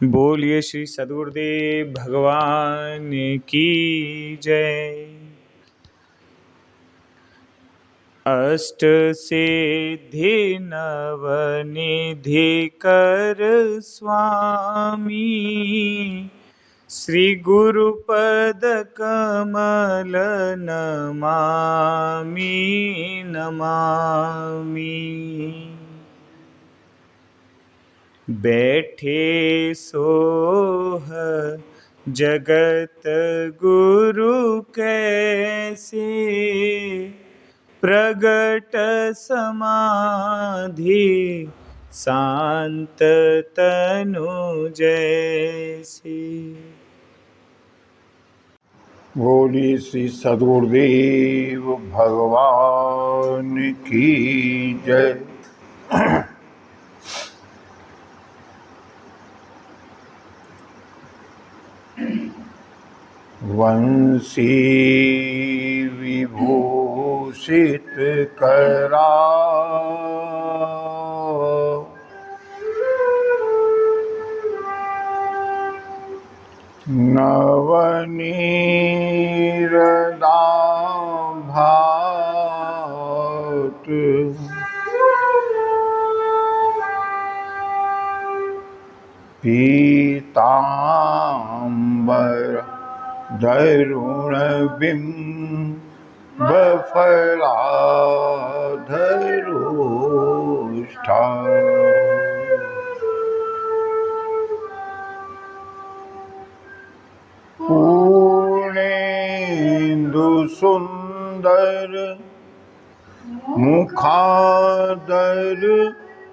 बोलिए श्री सद्गुरुदेव भगवान की जय। अष्ट सिद्धि नवनिधि कर स्वामी, श्री गुरुपद कमल नमामि नमामि। बैठे सोह जगत गुरु कैसे, प्रगट समाधि शांत तनु जैसे। बोलिए श्री सद्गुरुदेव भगवान की जय। वंशी विभूषित करा, नवनीरदाभात, पीतांबर दरुणबिम्बफलाधरोष्ठा, पूर्णेन्दुसुन्दर मुखादर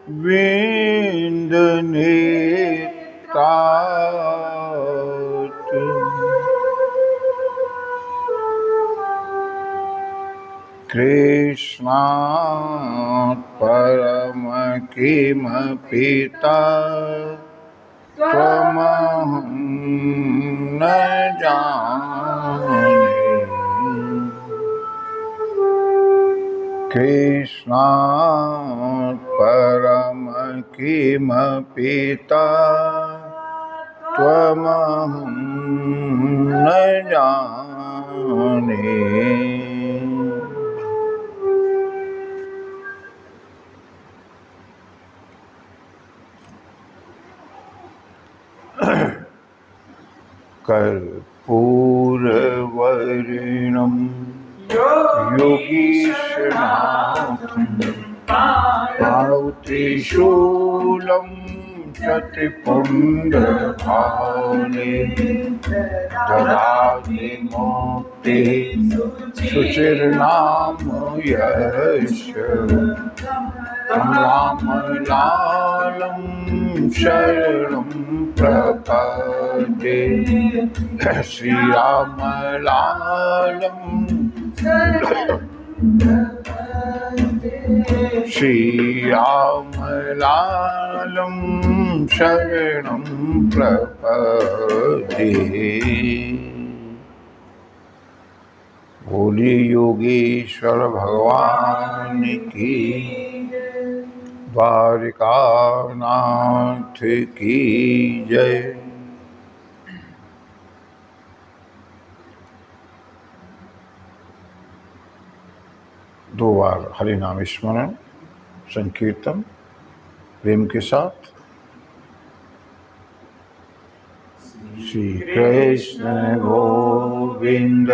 विन्दनेत्रात्, कृष्णात् परम किमपि त्वमहं न जाने। कृष्णात् परम किमपि त्वमहं न जाने। कर्पूरवर्णं योगीशनाथं, पाणौ त्रिशूलं शतपुण्डभाने, ददाति मुक्तिः शुचिर्नाम यस्य, तं रामलालं शरणं प्रपद्ये। श्रीरामलालं शरणं प्रपद्ये। बोलिए योगेश्वर भगवान की, द्वारिकानाथ की जय। दो बार हरि नाम स्मरण संकीर्तन प्रेम के साथ। श्री कृष्ण गोविंद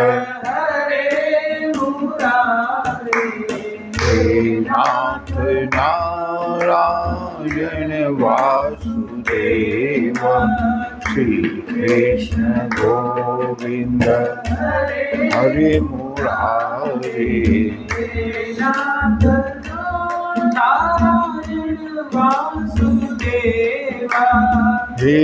हे नाथ नारायण वासुदेव। श्री कृष्ण गोविंद हरे मुरारे, हे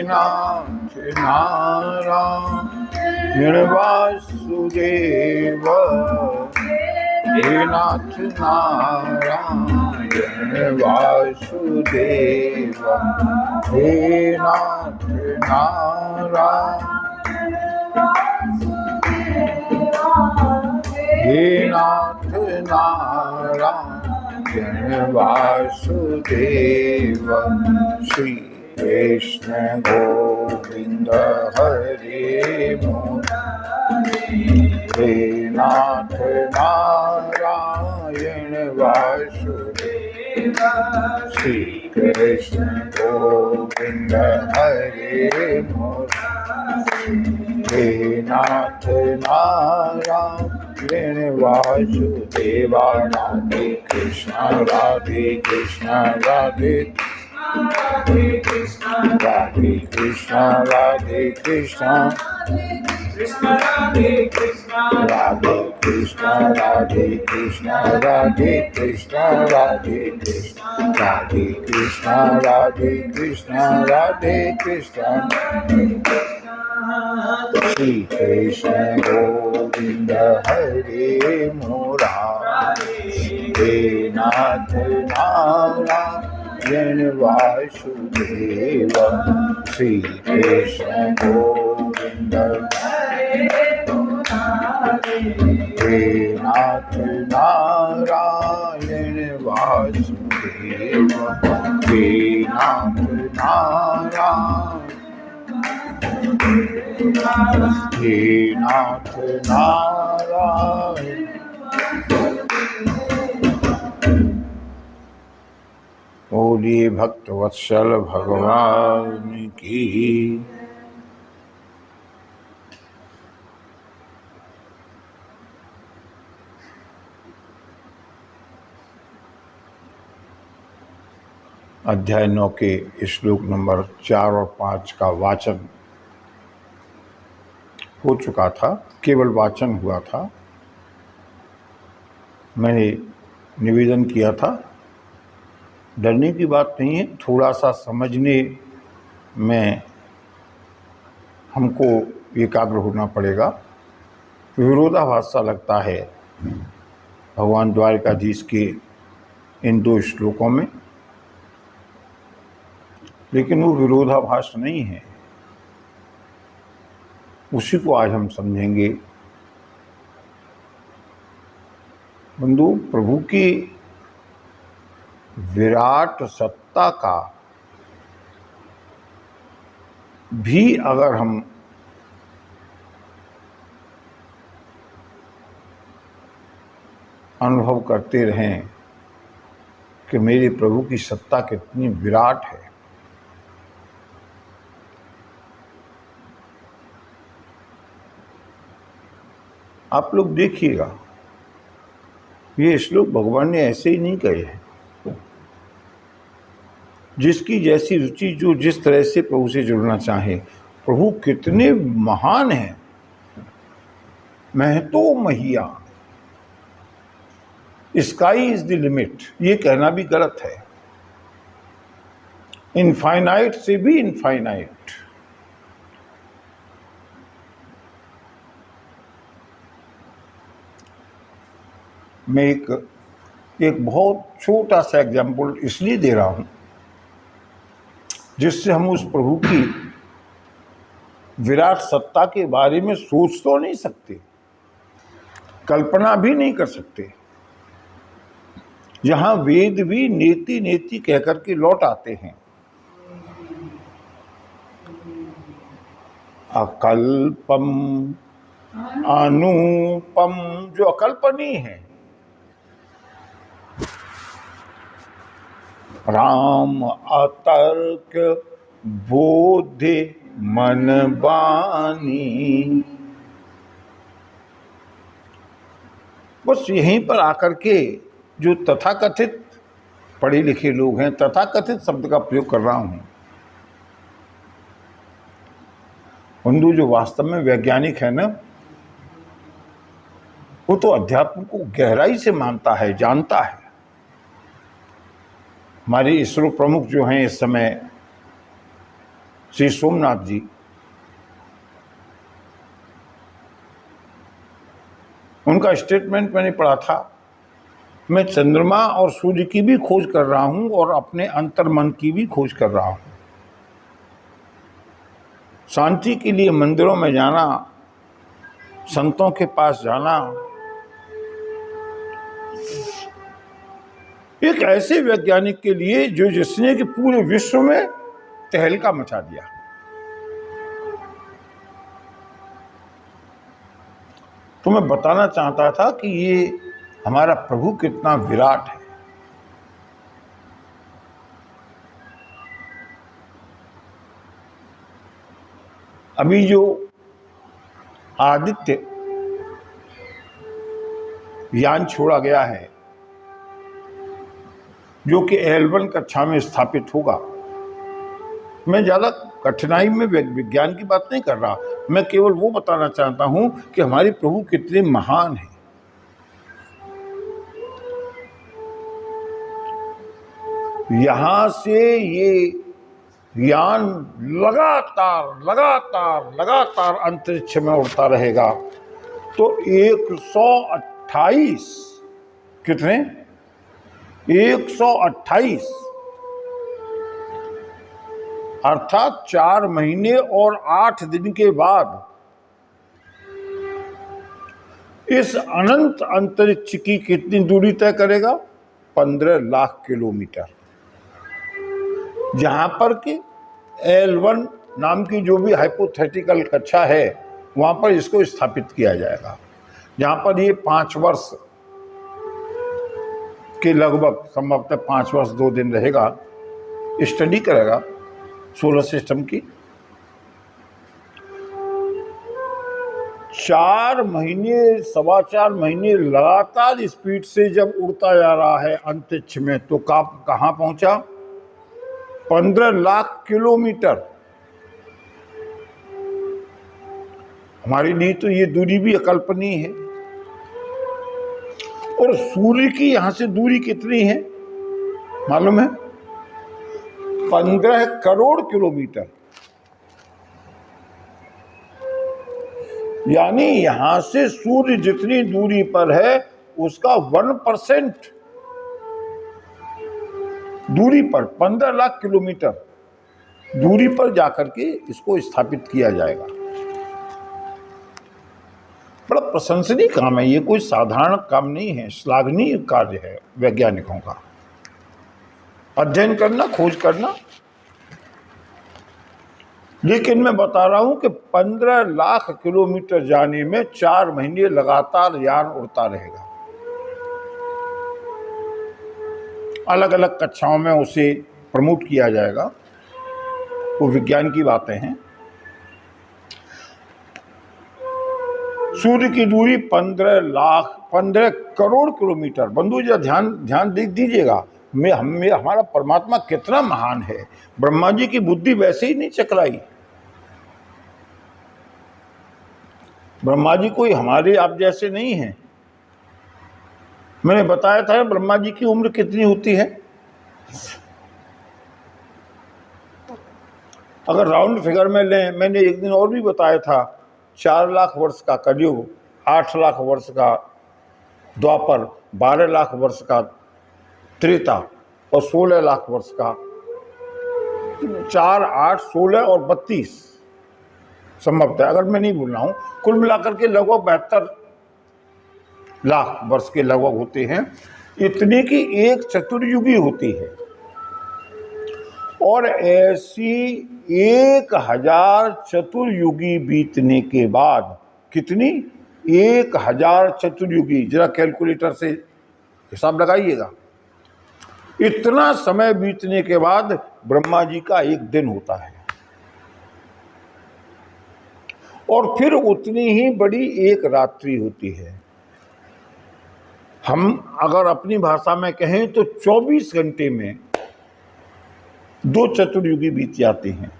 नाथ नारायण वासुदेव, हे नाथ नारायण वासुदेव, हे नाथ नारायण, हे नाथ नारायण वासुदेव। श्री कृष्ण गोविंद हरे मुरारी, हे नाथ नारायण वासुदेव, श्री कृष्ण गोविंद हरे मुरारी, हे नाथ नारायण वासुदेवा, राधे कृष्ण राधे कृष्ण राधे राधे कृष्ण राधे कृष्ण राधे कृष्ण राधे कृष्ण राधे कृष्ण राधे कृष्ण राधे कृष्ण राधे कृष्ण राधे कृष्ण राधे कृष्ण राधे कृष्ण, श्री कृष्ण गोविंद हरे मुरारी, हे नाथ नारायण वासुदेव, श्री कृष्ण गोविंद हे नाथ नारायण वासुदेव, हे नाथ नारायण, हे नाथ नारायण। बोलिए भक्तवत्सल भगवान की। अध्याय 9 के श्लोक नंबर 4 और 5 का वाचन हो चुका था, केवल वाचन हुआ था। मैंने निवेदन किया था, डरने की बात नहीं है, थोड़ा सा समझने में हमको एकाग्र होना पड़ेगा। विरोधाभास सा लगता है भगवान द्वारकाधीश के इन 2 श्लोकों में, लेकिन वो विरोधाभास नहीं है, उसी को आज हम समझेंगे। बंधु, प्रभु की विराट सत्ता का भी अगर हम अनुभव करते रहें कि मेरे प्रभु की सत्ता कितनी विराट है, आप लोग देखिएगा, ये श्लोक भगवान ने ऐसे ही नहीं कहे हैं। जिसकी जैसी रुचि, जो जिस तरह से प्रभु से जुड़ना चाहे, प्रभु कितने महान हैं, महतो महियान, स्काई इज द लिमिट, ये कहना भी गलत है। इनफाइनाइट से भी इनफाइनाइट। मैं एक बहुत छोटा सा एग्जाम्पल इसलिए दे रहा हूं जिससे हम उस प्रभु की विराट सत्ता के बारे में सोच तो नहीं सकते, कल्पना भी नहीं कर सकते। यहां वेद भी नेति नेति कहकर के लौट आते हैं। अकल्पम अनुपम, जो अकल्पनीय है, राम अतर्क बोधे मन बानी। बस यहीं पर आकर के जो तथाकथित पढ़े लिखे लोग हैं, तथाकथित शब्द का प्रयोग कर रहा हूं, बंधु, जो वास्तव में वैज्ञानिक है ना, वो तो अध्यात्म को गहराई से मानता है, जानता है। हमारे इसरो प्रमुख जो हैं इस समय, श्री सोमनाथ जी, उनका स्टेटमेंट मैंने पढ़ा था, मैं चंद्रमा और सूर्य की भी खोज कर रहा हूं और अपने अंतर्मन की भी खोज कर रहा हूं। शांति के लिए मंदिरों में जाना, संतों के पास जाना, एक ऐसे वैज्ञानिक के लिए जो जिसने कि पूरे विश्व में तहलका मचा दिया। तो मैं बताना चाहता था कि ये हमारा प्रभु कितना विराट है। अभी जो आदित्य यान छोड़ा गया है, जो कि L1 कक्षा में स्थापित होगा, मैं ज़्यादा कठिनाई में विज्ञान की बात नहीं कर रहा, मैं केवल वो बताना चाहता हूं कि हमारे प्रभु कितने महान हैं। यहां से ये यान लगातार लगातार लगातार अंतरिक्ष में उड़ता रहेगा, तो 128 कितने 128 अर्थात 4 महीने और 8 दिन के बाद इस अनंत अंतरिक्ष की कितनी दूरी तय करेगा? 15 लाख किलोमीटर। जहां पर कि L1 नाम की जो भी हाइपोथेटिकल कक्षा है, वहां पर इसको स्थापित किया जाएगा, जहां पर ये 5 वर्ष के लगभग, संभवतः 5 वर्ष 2 दिन रहेगा, स्टडी करेगा सोलर सिस्टम की। 4 महीने 4.25 महीने लगातार स्पीड से जब उड़ता जा रहा है अंतरिक्ष में, तो कहां पहुंचा? 15 लाख किलोमीटर। हमारे लिए तो ये दूरी भी अकल्पनीय है। और सूर्य की यहां से दूरी कितनी है मालूम है? 15 करोड़ किलोमीटर। यानी यहां से सूर्य जितनी दूरी पर है, उसका 1% दूरी पर 15 लाख किलोमीटर दूरी पर जाकर के इसको स्थापित किया जाएगा। बड़ा प्रशंसनीय काम है, ये कोई साधारण काम नहीं है, श्लाघनीय कार्य है वैज्ञानिकों का। अध्ययन करना, खोज करना। लेकिन मैं बता रहा हूं कि 15 लाख किलोमीटर जाने में 4 महीने लगातार यान उड़ता रहेगा। अलग अलग कक्षाओं में उसे प्रमोट किया जाएगा, वो विज्ञान की बातें हैं। सूर्य की दूरी 15 करोड़ किलोमीटर। बंधु जी ध्यान देख दीजिएगा, हमारा परमात्मा कितना महान है। ब्रह्मा जी की बुद्धि वैसे ही नहीं चकराई। ब्रह्मा जी कोई हमारे आप जैसे नहीं हैं। मैंने बताया था ब्रह्मा जी की उम्र कितनी होती है। अगर राउंड फिगर में लें, मैंने एक दिन और भी बताया था, 4 लाख वर्ष का कलयुग, 8 लाख वर्ष का द्वापर, 12 लाख वर्ष का त्रेता और 16 लाख वर्ष का 4, 8, 16 और 32 संभवतः, अगर मैं नहीं भूल रहा हूं, कुल मिलाकर के लगभग 72 लाख वर्ष के लगभग होते हैं। इतने की एक चतुर्युगी होती है। और ऐसी 1000 चतुर्युगी बीतने के बाद, कितनी 1000 चतुर्युगी, जरा कैलकुलेटर से हिसाब लगाइएगा। इतना समय बीतने के बाद ब्रह्मा जी का एक दिन होता है, और फिर उतनी ही बड़ी एक रात्रि होती है। हम अगर अपनी भाषा में कहें तो 24 घंटे में 2 चतुर्युगी बीत जाते हैं।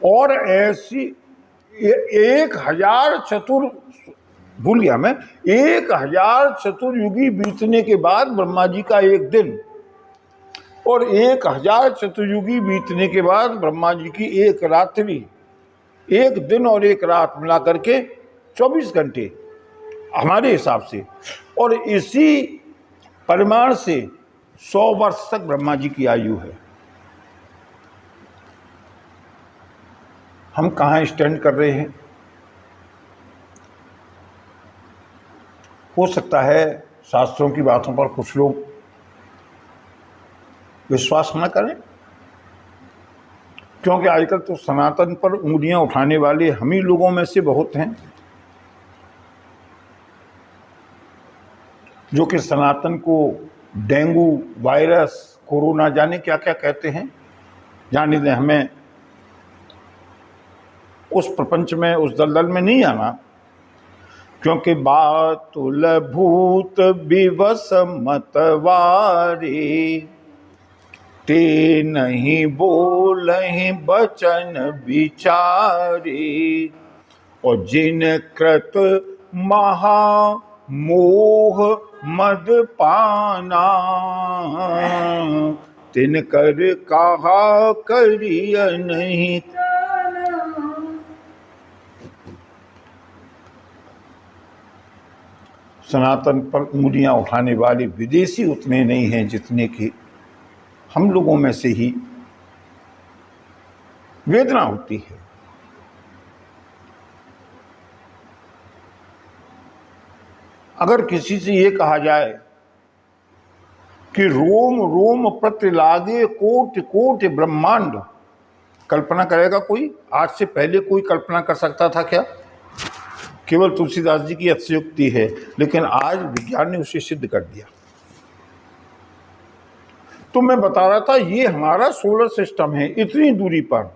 और ऐसी 1000 भूल गया मैं, 1000 चतुर्युगी बीतने के बाद ब्रह्मा जी का एक दिन, और 1000 चतुर्युगी बीतने के बाद ब्रह्मा जी की एक रात्रि, एक दिन और एक रात मिला करके 24 घंटे हमारे हिसाब से। और इसी परिमाण से 100 वर्ष तक ब्रह्मा जी की आयु है। हम कहाँ स्टैंड कर रहे हैं? हो सकता है शास्त्रों की बातों पर कुछ लोग विश्वास न करें, क्योंकि आजकल तो सनातन पर उंगलियां उठाने वाले हम ही लोगों में से बहुत हैं, जो कि सनातन को डेंगू वायरस कोरोना जाने क्या क्या कहते हैं। जाने दें, हमें उस प्रपंच में उस दलदल में नहीं आना, क्योंकि बातुल भूत विवश मतवारी, ते नहीं बोलहि बचन विचारी, और जिन कृत महा मोह मद पाना, तिन कर कहा करिय नहीं। सनातन पर उंगलियां उठाने वाले विदेशी उतने नहीं हैं जितने कि हम लोगों में से ही वेदना होती है। अगर किसी से ये कहा जाए कि रोम रोम प्रति लागे कोटि कोटि ब्रह्मांड, कल्पना करेगा कोई? आज से पहले कोई कल्पना कर सकता था क्या? केवल तुलसीदास जी की अतिशयोक्ति है, लेकिन आज विज्ञान ने उसे सिद्ध कर दिया। तो मैं बता रहा था, ये हमारा सोलर सिस्टम है, इतनी दूरी पर।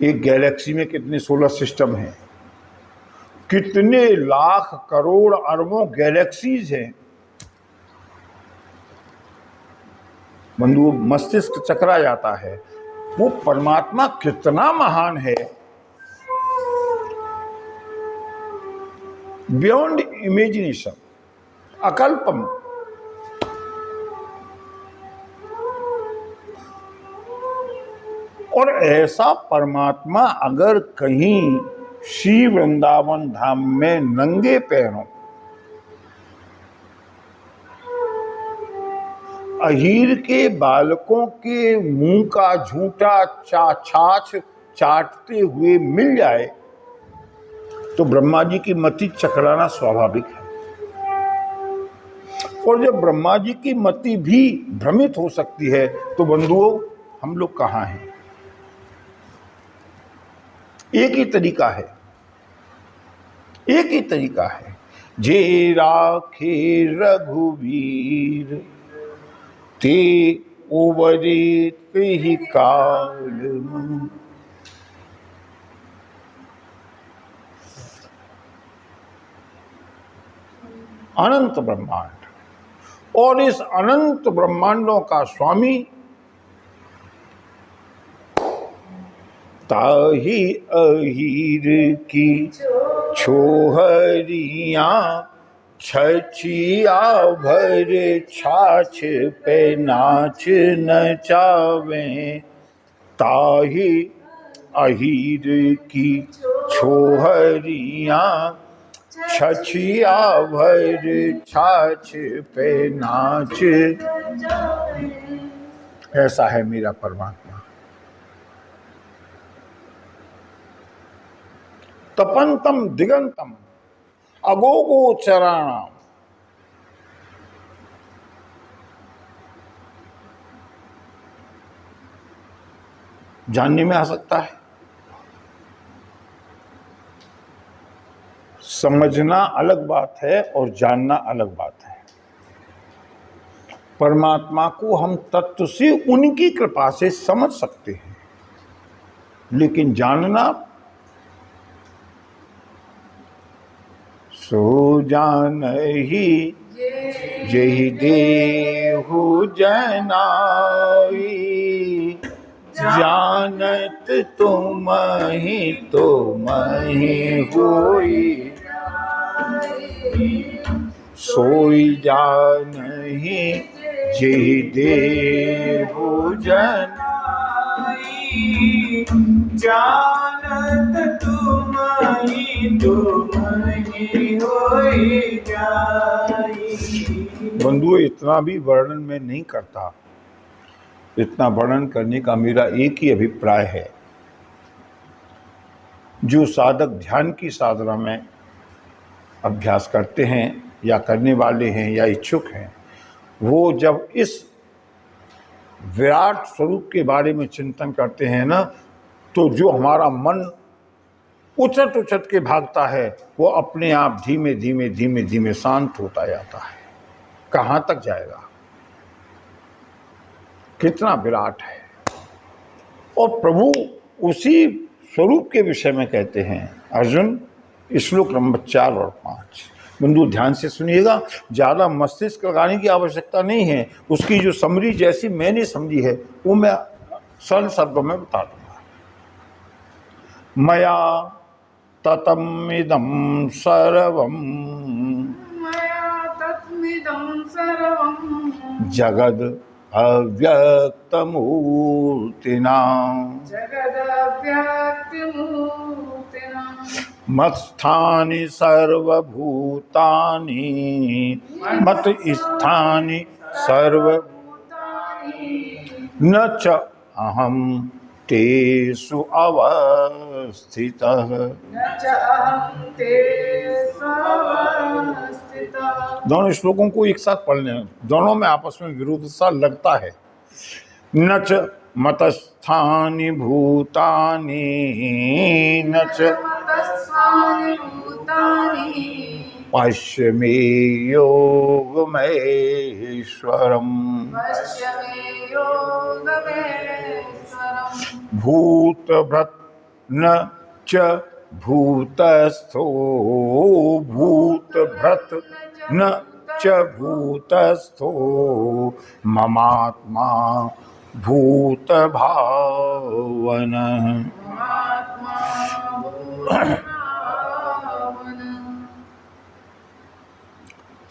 एक गैलेक्सी में कितने सोलर सिस्टम हैं, कितने लाख करोड़ अरबों गैलेक्सीज हैं। बंधु, मस्तिष्क चकरा जाता है। वो परमात्मा कितना महान है, बियॉन्ड इमेजिनेशन, अकल्पम। और ऐसा परमात्मा अगर कहीं श्री वृंदावन धाम में नंगे पैरों अहीर के बालकों के मुंह का झूठा छाछ चाटते हुए मिल जाए, तो ब्रह्मा जी की मति चकराना स्वाभाविक है। और जब ब्रह्मा जी की मति भी भ्रमित हो सकती है, तो बंधुओं, हम लोग कहाँ हैं? एक ही तरीका है, एक ही तरीका है। जे राखे रघुवीर, ते ओवरे ही काल। अनंत ब्रह्मांड, और इस अनंत ब्रह्मांडों का स्वामी ताही अहीर की छोहरियां छछिया भर छाछ पे नाच नचावे, ताही अहीर की छोहरियां छछिया भर छाछ पे नाच। ऐसा है मेरा परमात्मा। तपंतम दिगंतम अगोगो चराणाम, जानने में आ सकता है, समझना अलग बात है और जानना अलग बात है। परमात्मा को हम तत्व से उनकी कृपा से समझ सकते हैं, लेकिन जानना सो जान ही जही देहु जनाई, जानत तुम ही तुम ही होई, सोई जान ही जही देहु जनाई, जानत तुम ही होई जाई। बंधुओं, इतना भी वर्णन में नहीं करता। इतना वर्णन करने का मेरा एक ही अभिप्राय है, जो साधक ध्यान की साधना में अभ्यास करते हैं या करने वाले हैं या इच्छुक हैं, वो जब इस विराट स्वरूप के बारे में चिंतन करते हैं ना, तो जो हमारा मन उछट उछट के भागता है वो अपने आप धीमे धीमे धीमे धीमे शांत होता जाता है। कहाँ तक जाएगा? कितना विराट है। और प्रभु उसी स्वरूप के विषय में कहते हैं। अर्जुन, श्लोक नंबर 4 और 5 बंधु ध्यान से सुनिएगा, ज़्यादा मस्तिष्क लगाने की आवश्यकता नहीं है। उसकी जो समरी जैसी मैंने समझी है वो मैं सरल शब्दों में बता दूंगा। मया ततमिदं सर्वं जगद अव्यक्तमूर्तिना मत्स्थानि सर्वभूतानि मत स्थानि सर्व न च अहम तेषु अवस्थितः। दोनों श्लोकों को एक साथ पढ़ लें, दोनों में आपस में विरोध सा लगता है। न च मतस्थानि भूतानि न च पश्य मे योगमैश्वरम् भूतभृत् न च भूतस्थो भूतभृत् न च भूतस्थो ममात्मा भूतभावन।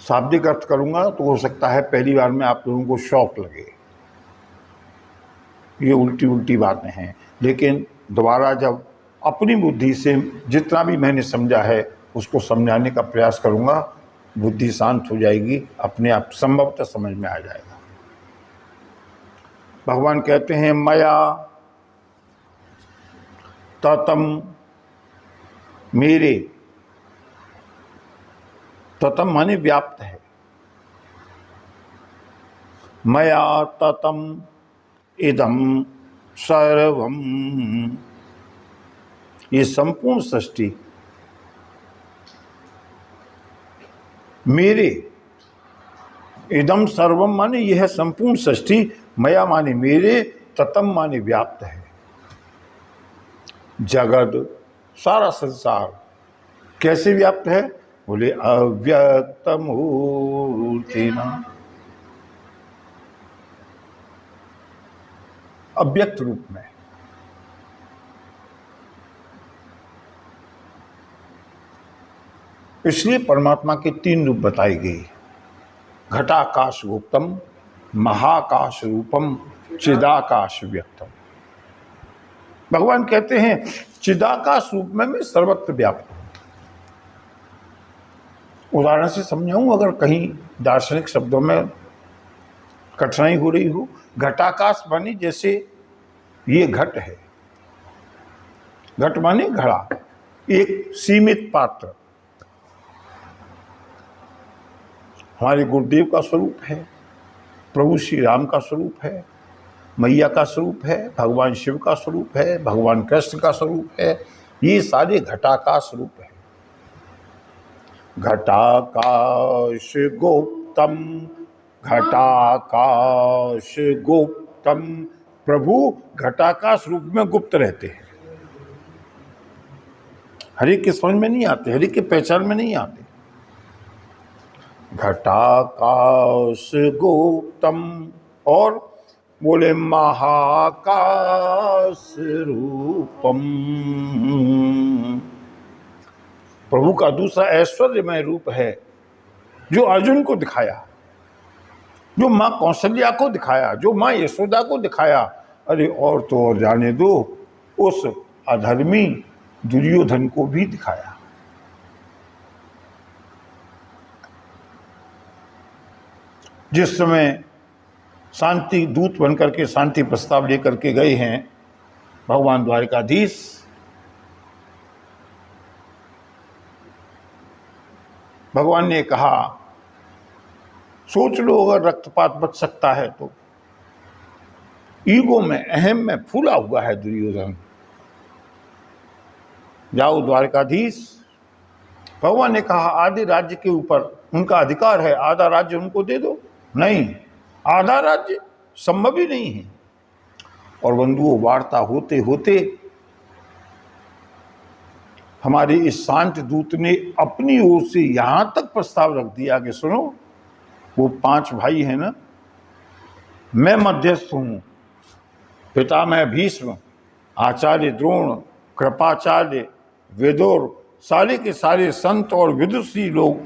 शाब्दिक अर्थ करूंगा तो हो सकता है पहली बार में आप लोगों को शौक लगे, ये उल्टी उल्टी बातें हैं, लेकिन दोबारा जब अपनी बुद्धि से जितना भी मैंने समझा है उसको समझाने का प्रयास करूंगा, बुद्धि शांत हो जाएगी, अपने आप संभवतः समझ में आ जाएगा। भगवान कहते हैं मया ततम, मेरे, ततम माने व्याप्त है, मया ततम इदम सर्वम, ये संपूर्ण सृष्टि मेरे, इदम सर्वम माने यह संपूर्ण सृष्टि, मया माने मेरे, ततम माने व्याप्त है। जगत सारा संसार कैसे व्याप्त है? बोले अव्यक्तमूर्तिना, अव्यक्त रूप में। इसलिए परमात्मा के 3 रूप बताई गई, घटाकाश गुप्तम, महाकाश रूपम, चिदाकाश व्यक्तम। भगवान कहते हैं चिदाकाश रूप में मैं सर्वत्र व्याप्त हूं। उदाहरण से समझाऊं, अगर कहीं दार्शनिक शब्दों में कठिनाई हो रही हो, घटाकाश माने जैसे ये घट है, घट माने घड़ा, एक सीमित पात्र, हमारे गुरुदेव का स्वरूप है, प्रभु श्री राम का स्वरूप है, मैया का स्वरूप है, भगवान शिव का स्वरूप है, भगवान कृष्ण का स्वरूप है, ये सारे घटाकाश रूप है। घटाकाश गुप्तम, घटाकाश गुप्तम, प्रभु घटाकाश रूप में गुप्त रहते हैं। हर एक के समझ में नहीं आते, हर एक के पहचान में नहीं आते। घटाकाश गुप्तम, और बोले महाकाश रूपम, प्रभु का दूसरा ऐश्वर्यमय रूप है जो अर्जुन को दिखाया, जो माँ कौशल्या को दिखाया, जो माँ यशोदा को दिखाया। अरे और तो और जाने दो, उस अधर्मी दुर्योधन को भी दिखाया। जिस समय शांति दूत बनकर के शांति प्रस्ताव लेकर के गए हैं भगवान द्वारिकाधीश, भगवान ने कहा सोच लो अगर रक्तपात बच सकता है तो। ईगो में, अहम में फूला हुआ है दुर्योधन। जाओ द्वारकाधीश, भगवान ने कहा आधे राज्य के ऊपर उनका अधिकार है, आधा राज्य उनको दे दो। नहीं, आधा राज्य संभव ही नहीं है। और बंधुओं, वार्ता होते होते हमारे इस शांत दूत ने अपनी ओर से यहां तक प्रस्ताव रख दिया कि सुनो, वो 5 भाई हैं ना, मैं मध्यस्थ हूं, पितामह भीष्म, आचार्य द्रोण, कृपाचार्य, विदुर, सारे के सारे संत और विदुषी लोग,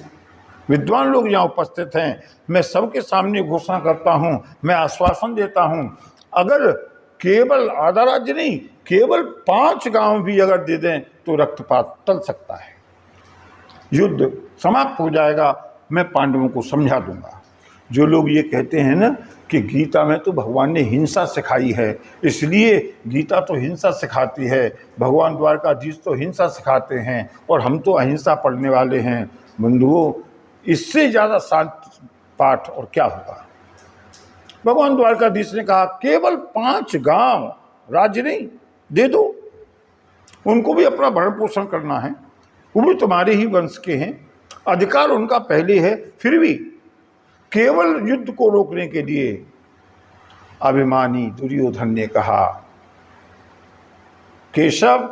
विद्वान लोग यहाँ उपस्थित हैं। मैं सबके सामने घोषणा करता हूं, मैं आश्वासन देता हूं, अगर केवल आधा राज्य नहीं, केवल 5 गांव भी अगर दे दें तो रक्तपात टल सकता है, युद्ध समाप्त हो जाएगा, मैं पांडवों को समझा दूंगा। जो लोग ये कहते हैं ना कि गीता में तो भगवान ने हिंसा सिखाई है, इसलिए गीता तो हिंसा सिखाती है, भगवान द्वारकाधीश तो हिंसा सिखाते हैं और हम तो अहिंसा पढ़ने वाले हैं। बंधुओं, इससे ज़्यादा शांत पाठ और क्या होगा। भगवान द्वारकाधीश ने कहा केवल 5 गांव, राज्य नहीं, दे दो, उनको भी अपना भरण पोषण करना है, वो भी तुम्हारे ही वंश के हैं, अधिकार उनका पहले है। फिर भी केवल युद्ध को रोकने के लिए अभिमानी दुर्योधन ने कहा केशव,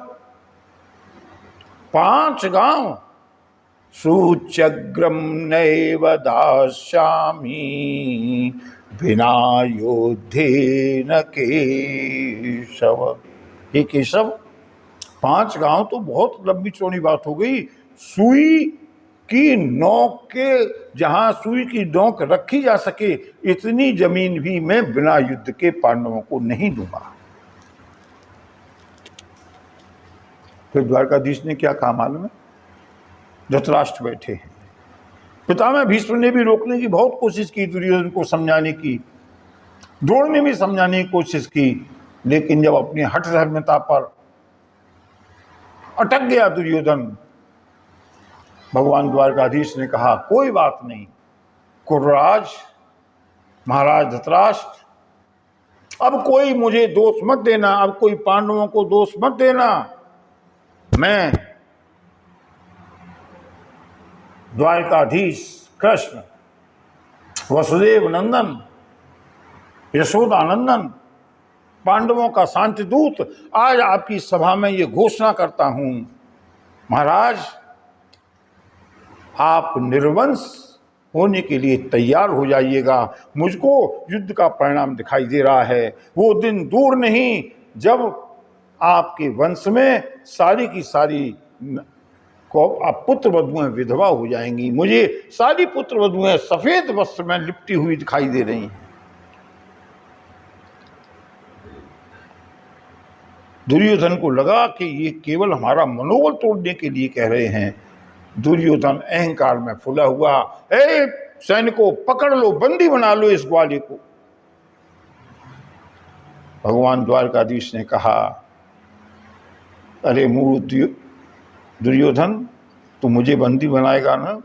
5 गांव, सूच्यग्रम नैव दास्यामि बिना योद्धे न केशव। हे केशव, 5 गांव तो बहुत लंबी चौड़ी बात हो गई। सुई की नोक के, जहां सुई की नोक रखी जा सके, इतनी जमीन भी मैं बिना युद्ध के पांडवों को नहीं दूंगा। फिर द्वारकाधीश ने क्या कहा मालूम है? धृतराष्ट्र बैठे हैं, पितामह भीष्म ने भी रोकने की बहुत कोशिश की, दुर्योधन को समझाने की, द्रोण ने भी समझाने की कोशिश की, लेकिन जब अपनी हठ धर्मता पर अटक गया दुर्योधन, भगवान द्वारकाधीश ने कहा कोई बात नहीं, कुर्राज, महाराज धृतराष्ट्र, अब कोई मुझे दोष मत देना, अब कोई पांडवों को दोष मत देना। मैं द्वारकाधीश कृष्ण, वसुदेव नंदन, यशोदानंदन, पांडवों का शांति दूत, आज आपकी सभा में ये घोषणा करता हूं, महाराज, आप निर्वंश होने के लिए तैयार हो जाइएगा। मुझको युद्ध का परिणाम दिखाई दे रहा है, वो दिन दूर नहीं जब आपके वंश में सारी की सारी आप पुत्र वधुएं विधवा हो जाएंगी। मुझे सारी पुत्र वधुएं सफेद वस्त्र में लिपटी हुई दिखाई दे रही हैं। दुर्योधन को लगा कि ये केवल हमारा मनोबल तोड़ने के लिए कह रहे हैं। दुर्योधन अहंकार में फुला हुआ, ए सैनिकों, पकड़ लो, बंदी बना लो इस ग्वाले को। भगवान द्वारकाधीश ने कहा, अरे मूर्ख दुर्योधन, तू मुझे बंदी बनाएगा ना?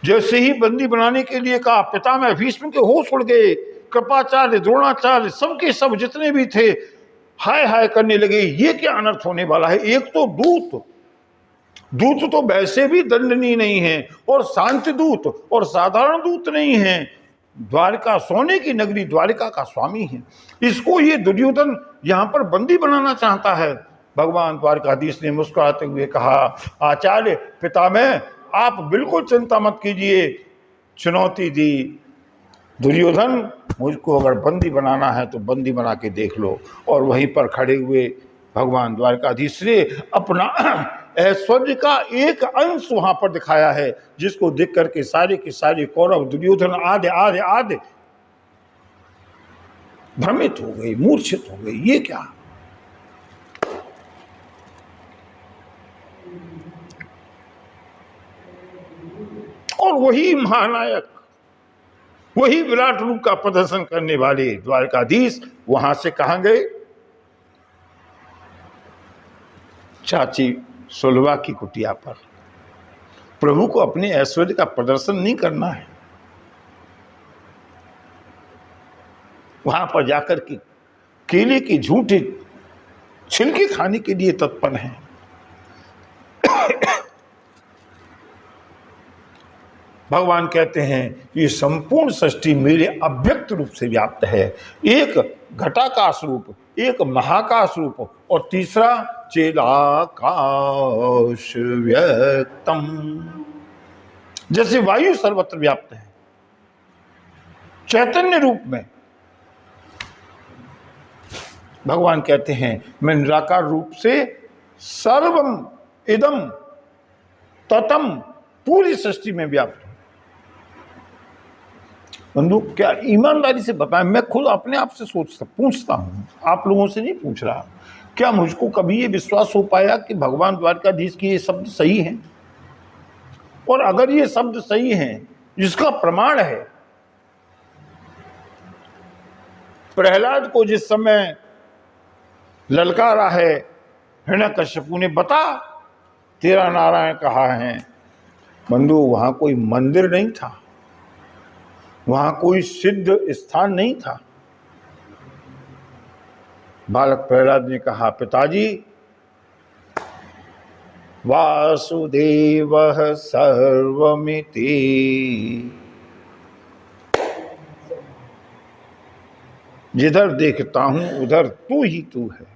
जैसे ही बंदी बनाने के लिए कहा, पितामह भीष्म के होश उड़ गए, कृपाचार्य, द्रोणाचार्य, सबके सब जितने भी थे हाय हाय करने लगे, ये क्या अनर्थ होने वाला है। एक तो दूत तो वैसे भी दंडनीय नहीं है, और शांति दूत और साधारण दूत नहीं है, द्वारका सोने की नगरी द्वारका का स्वामी है, इसको ये दुर्योधन यहां पर बंदी बनाना चाहता है। भगवान द्वारकाधीश ने मुस्कुराते हुए कहा, आचार्य, पितामह, आप बिल्कुल चिंता मत कीजिए। चुनौती दी, दुर्योधन, मुझको अगर बंदी बनाना है तो बंदी बना के देख लो। और वहीं पर खड़े हुए भगवान द्वारकाधीश ने अपना ऐश्वर्य का एक अंश वहां पर दिखाया है, जिसको देख करके सारे के सारे कौरव, दुर्योधन आदि आदि आदि भ्रमित हो गए, मूर्छित हो गए। ये क्या? और वही महानायक, वही विराट रूप का प्रदर्शन करने वाले द्वारकाधीश वहां से कहां गए? चाची सुलभा की कुटिया पर। प्रभु को अपने ऐश्वर्य का प्रदर्शन नहीं करना है, वहां पर जाकर के केले के झूठे छिलके खाने के लिए तत्पर हैं। भगवान कहते हैं ये संपूर्ण सृष्टि मेरे अव्यक्त रूप से व्याप्त है। एक घटाकाश रूप, एक महाकाश रूप और तीसरा चेदाकाश व्यक्तम। जैसे वायु सर्वत्र व्याप्त है चैतन्य रूप में, भगवान कहते हैं मैं निराकार रूप से सर्वम इदम ततम पूरी सृष्टि में व्याप्त हूं। बंधु, क्या ईमानदारी से बताएं, मैं खुद अपने आप से पूछता हूं, आप लोगों से नहीं पूछ रहा, क्या मुझको कभी ये विश्वास हो पाया कि भगवान द्वारकाधीश के ये शब्द सही हैं? और अगर ये शब्द सही हैं, जिसका प्रमाण है प्रहलाद को जिस समय ललकारा है हिरण्यकश्यपु ने, बता तेरा नारायण कहाँ है। बंधु, वहां कोई मंदिर नहीं था, वहां कोई सिद्ध स्थान नहीं था। बालक प्रहलाद ने कहा, पिताजी वासुदेवः सर्वमिति, जिधर देखता हूं उधर तू ही तू है।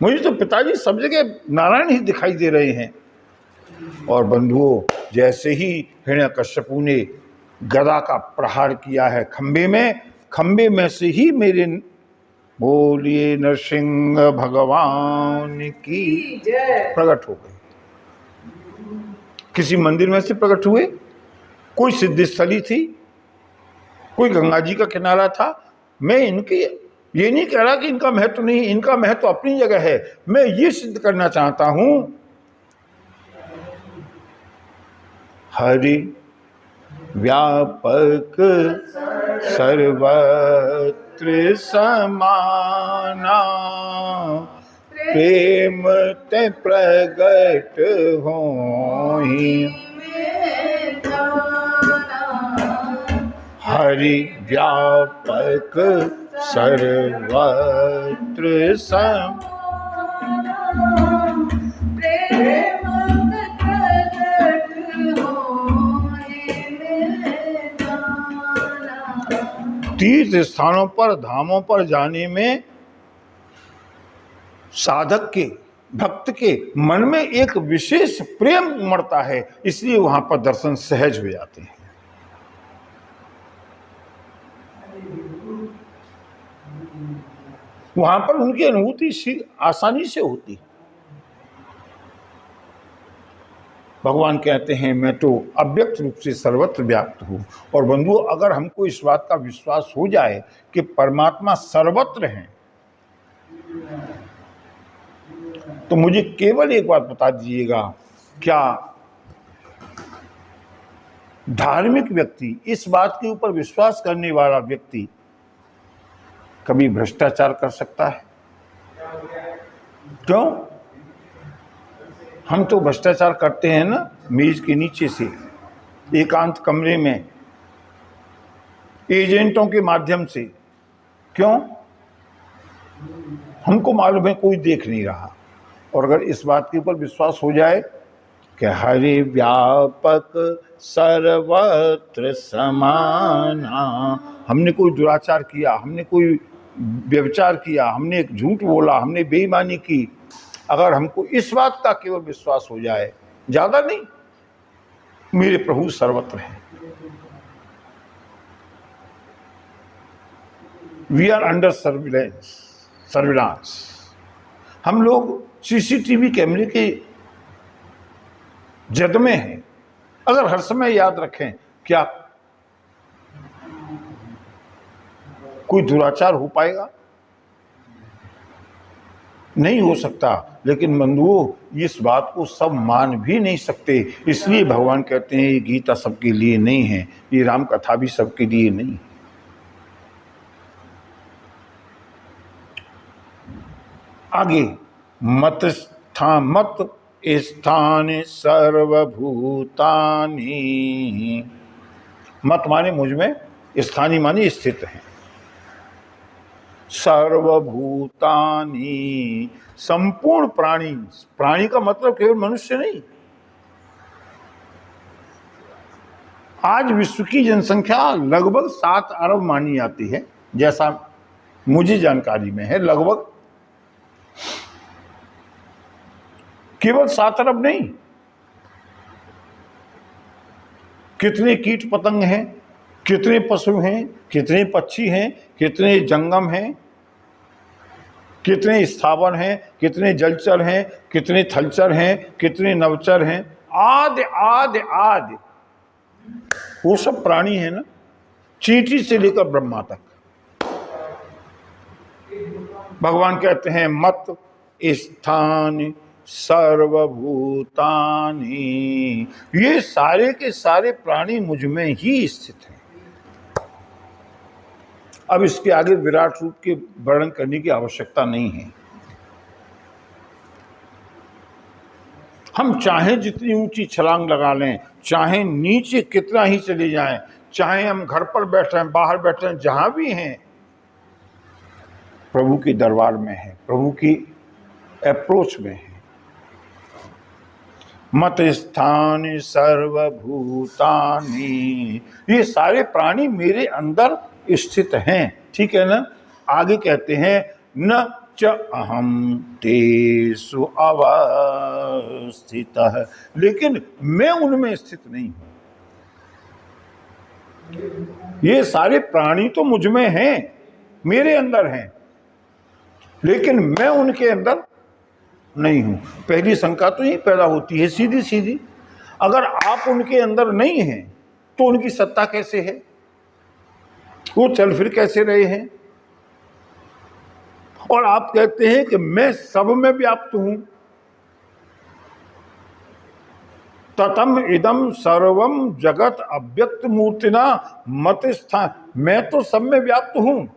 मुझे तो पिताजी सब जगह नारायण ही दिखाई दे रहे हैं। और बंधुओं, जैसे ही हिरण्यकश्यपु ने गदा का प्रहार किया है खंबे में से ही मेरे बोलिए नरसिंह भगवान की प्रकट हो गए। किसी मंदिर में से प्रकट हुए, कोई सिद्ध स्थली थी, कोई गंगा जी का किनारा था। मैं इनके ये नहीं कह रहा कि इनका महत्व नहीं, इनका महत्व अपनी जगह है। मैं ये सिद्ध करना चाहता हूं, हरि व्यापक सर्वत्र समाना, प्रेम ते प्रगट होहि। हरि व्यापक सर्वत्र तीर्थ स्थानों पर, धामों पर जाने में साधक के, भक्त के मन में एक विशेष प्रेम उमड़ता है, इसलिए वहां पर दर्शन सहज हो जाते हैं। वहां पर उनकी अनुभूति आसानी से होती है। भगवान कहते हैं मैं तो अव्यक्त रूप से सर्वत्र व्याप्त हूं। और बंधुओं, अगर हमको इस बात का विश्वास हो जाए कि परमात्मा सर्वत्र हैं, तो मुझे केवल एक बात बता दीजिएगा, क्या धार्मिक व्यक्ति, इस बात के ऊपर विश्वास करने वाला व्यक्ति कभी भ्रष्टाचार कर सकता है? क्यों? हम तो भ्रष्टाचार करते हैं ना, मेज के नीचे से, एकांत कमरे में, एजेंटों के माध्यम से। क्यों? हमको मालूम है कोई देख नहीं रहा। और अगर इस बात के ऊपर विश्वास हो जाए कि हरि व्यापक सर्वत्र समाना, हमने कोई दुराचार किया, हमने कोई व्यभिचार किया, हमने एक झूठ बोला, हमने बेईमानी की, अगर हमको इस बात का केवल विश्वास हो जाए, ज्यादा नहीं, मेरे प्रभु सर्वत्र हैं, वी आर अंडर सर्विलांस, हम लोग सीसीटीवी कैमरे के जद में हैं। अगर हर समय याद रखें, क्या कोई दुराचार हो पाएगा? नहीं हो सकता। लेकिन बंधुओं, इस बात को सब मान भी नहीं सकते, इसलिए भगवान कहते हैं ये गीता सबके लिए नहीं है, ये राम कथा भी सबके लिए नहीं। आगे मत स्थान सर्वभूतानि, मत माने मुझ में, स्थानी माने स्थित है। सर्वभूतानि, संपूर्ण प्राणी। प्राणी का मतलब केवल मनुष्य नहीं। आज विश्व की जनसंख्या लगभग 7 अरब मानी जाती है, जैसा मुझे जानकारी में है। लगभग केवल 7 अरब नहीं, कितने कीट पतंग हैं, कितने पशु हैं, कितने पक्षी हैं, कितने जंगम हैं, कितने स्थावर हैं, कितने जलचर हैं, कितने थलचर हैं, कितने नवचर हैं, आदि आदि आदि। वो सब प्राणी है ना, चींटी से लेकर ब्रह्मा तक। भगवान कहते हैं मत स्थान सर्वभूतानि, ये सारे के सारे प्राणी मुझ में ही स्थित हैं। अब इसके आगे विराट रूप के वर्णन करने की आवश्यकता नहीं है। हम चाहे जितनी ऊंची छलांग लगा लें, चाहे नीचे कितना ही चले जाएं, चाहे हम घर पर बैठे हैं, बाहर बैठे हैं, जहां भी हैं, प्रभु के दरबार में है, प्रभु की अप्रोच में है। मत स्थान सर्वभूतानि, ये सारे प्राणी मेरे अंदर स्थित हैं। ठीक है ना। आगे कहते हैं न च अहम तेषु अवस्थितः, लेकिन मैं उनमें स्थित नहीं हूं। ये सारे प्राणी तो मुझ में हैं, मेरे अंदर हैं, लेकिन मैं उनके अंदर नहीं हूं। पहली शंका तो यही पैदा होती है सीधी सीधी, अगर आप उनके अंदर नहीं हैं तो उनकी सत्ता कैसे है, वो चल फिर कैसे रहे हैं। और आप कहते हैं कि मैं सब में व्याप्त हूं। ततम इदम सर्वम जगत अव्यक्त मूर्तिना मत स्थान, मैं तो सब में व्याप्त हूं।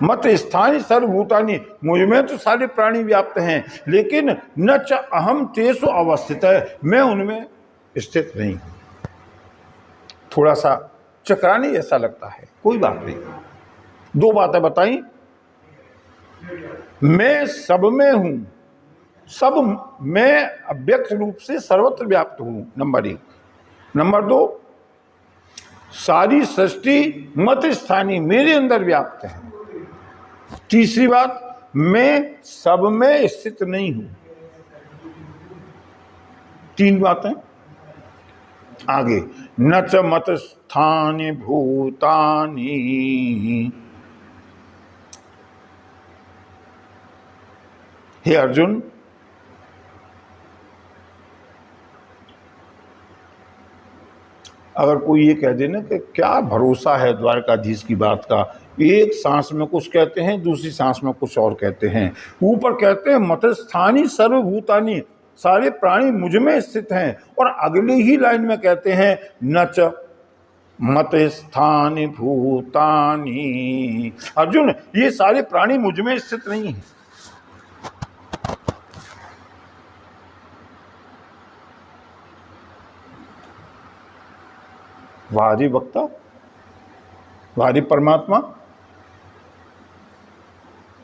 मत स्थानी सर्वभूतानि, मुझ में तो सारे प्राणी व्याप्त हैं, लेकिन न च अहम तेषु अवस्थित है, मैं उनमें स्थित नहीं हूं। थोड़ा सा चक्राने जैसा लगता है, कोई बात नहीं। 2 बातें बताई, मैं सब में हूं, सब मैं अव्यक्त रूप से सर्वत्र व्याप्त हूं, नंबर 1। नंबर 2, सारी सृष्टि मत स्थानी मेरे अंदर व्याप्त है। तीसरी बात, मैं सब में स्थित नहीं हूं। 3 बातें। आगे न च मत स्थानि भूतानि, हे अर्जुन, अगर कोई ये कह देना कि क्या भरोसा है द्वारकाधीश की बात का, एक सांस में कुछ कहते हैं, दूसरी सांस में कुछ और कहते हैं। ऊपर कहते हैं मत स्थानी सर्वभूतानि, सारे प्राणी मुझ में स्थित हैं, और अगली ही लाइन में कहते हैं न च मत स्थानि भूतानि। अर्जुन, ये सारे प्राणी मुझ में स्थित नहीं हैं। वारी वक्ता, वारी परमात्मा।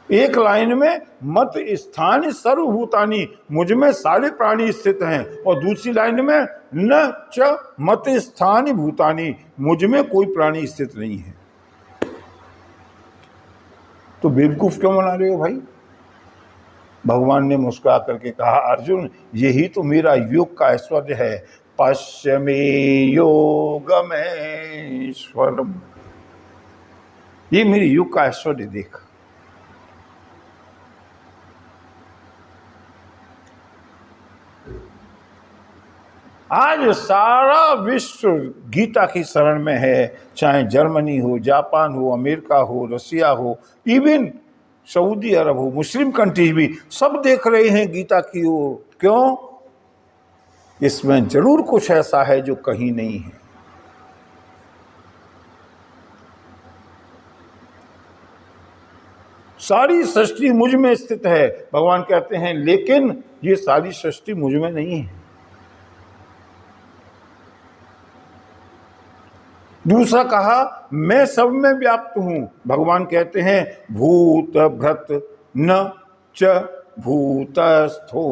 एक लाइन में मत स्थान सर्वभूतानि, मुझ में सारे प्राणी स्थित हैं, और दूसरी लाइन में न च मत स्थानि भूतानि, मुझ में कोई प्राणी स्थित नहीं है। तो बेवकूफ क्यों बना रहे हो भाई? भगवान ने मुस्कुरा करके कहा, अर्जुन, यही तो मेरा योग का ऐश्वर्य है। पश्चिमे योगमेश्वरम, ये मेरे योग का ऐश्वर्य देख। आज सारा विश्व गीता की शरण में है, चाहे जर्मनी हो, जापान हो, अमेरिका हो, रसिया हो, इवन सऊदी अरब हो, मुस्लिम कंट्रीज भी सब देख रहे हैं गीता की ओर। क्यों? इसमें जरूर कुछ ऐसा है जो कहीं नहीं है। सारी सृष्टि मुझ में स्थित है, भगवान कहते हैं, लेकिन ये सारी सृष्टि मुझ में नहीं है। दूसरा कहा मैं सब में व्याप्त हूं। भगवान कहते हैं भूत भृत न च भूतस्थो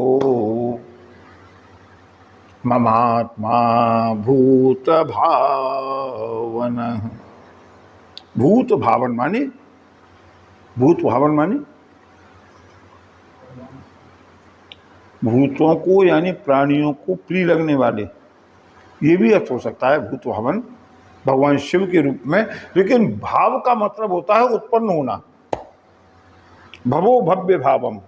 ममात्मा भूत भावन। भूत भावन माने, भूत भावन माने भूतों को यानी प्राणियों को प्रिय लगने वाले, ये भी अर्थ हो सकता है भूत भावन भगवान शिव के रूप में। लेकिन भाव का मतलब होता है उत्पन्न होना। भवो भव्य भावम,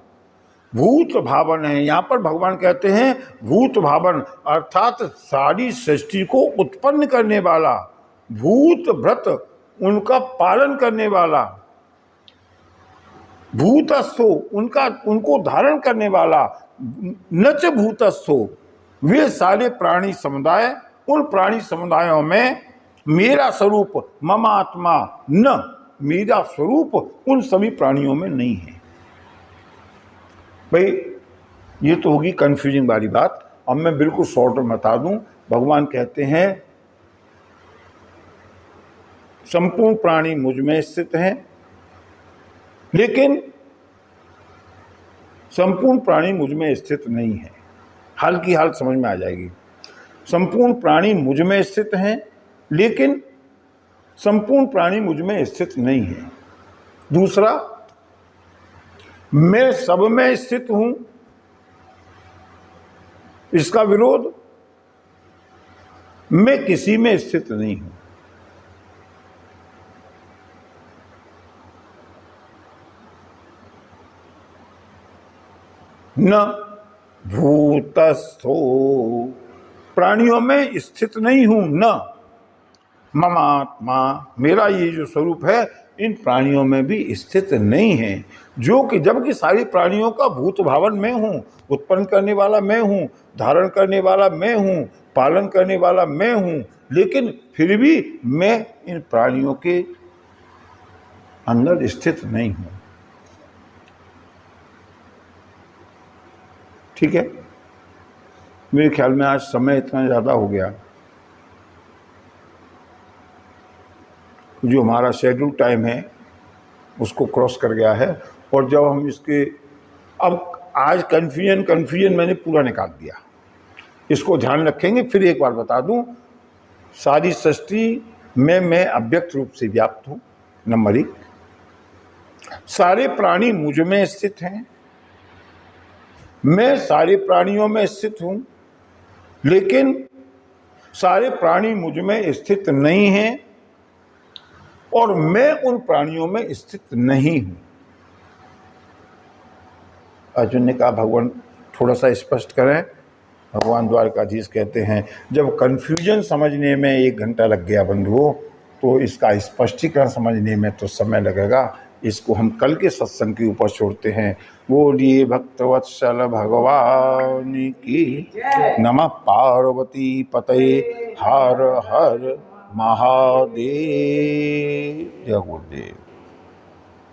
भूत भावन है। यहाँ पर भगवान कहते हैं भूत भावन अर्थात सारी सृष्टि को उत्पन्न करने वाला, भूत भृत उनका पालन करने वाला, भूतस्थो उनको धारण करने वाला, नच भूतस्थो वे सारे प्राणी समुदाय, उन प्राणी समुदायों में मेरा स्वरूप ममात्मा न, मेरा स्वरूप उन सभी प्राणियों में नहीं है। भाई ये तो होगी कंफ्यूजिंग वाली बात। अब मैं बिल्कुल शॉर्ट में बता दूं। भगवान कहते हैं संपूर्ण प्राणी मुझ में स्थित हैं, लेकिन संपूर्ण प्राणी मुझ में स्थित नहीं है। हाल की हाल समझ में आ जाएगी। संपूर्ण प्राणी मुझ में स्थित हैं, लेकिन संपूर्ण प्राणी मुझ में स्थित नहीं है। दूसरा, मैं सब में स्थित हूं, इसका विरोध, मैं किसी में स्थित नहीं हूं। न भूतस्थो, प्राणियों में स्थित नहीं हूं। न ममात्मा, मेरा ये जो स्वरूप है इन प्राणियों में भी स्थित नहीं है। जो कि जबकि सारी प्राणियों का भूत भावन मैं हूं, उत्पन्न करने वाला मैं हूं, धारण करने वाला मैं हूं, पालन करने वाला मैं हूं, लेकिन फिर भी मैं इन प्राणियों के अंदर स्थित नहीं हूं। ठीक है, मेरे ख्याल में आज समय इतना ज़्यादा हो गया, जो हमारा शेड्यूल टाइम है उसको क्रॉस कर गया है। और जब हम इसके अब आज कन्फ्यूजन मैंने पूरा निकाल दिया, इसको ध्यान रखेंगे। फिर एक बार बता दूं, सारी सृष्टि में मैं अव्यक्त रूप से व्याप्त हूं। नंबर 1, सारे प्राणी मुझ में स्थित हैं, मैं सारे प्राणियों में स्थित हूं, लेकिन सारे प्राणी मुझ में स्थित नहीं हैं और मैं उन प्राणियों में स्थित नहीं हूं। अर्जुन ने कहा भगवान थोड़ा सा स्पष्ट करें। भगवान द्वारकाधीश कहते हैं जब कन्फ्यूजन समझने में 1 घंटा लग गया बंधुओं, तो इसका स्पष्टीकरण समझने में तो समय लगेगा। इसको हम कल के सत्संग के ऊपर छोड़ते हैं। बोलिए भक्तवत्सल भगवान की। नमः पार्वती पतये हर हर महादेव। जय गुरुदेव।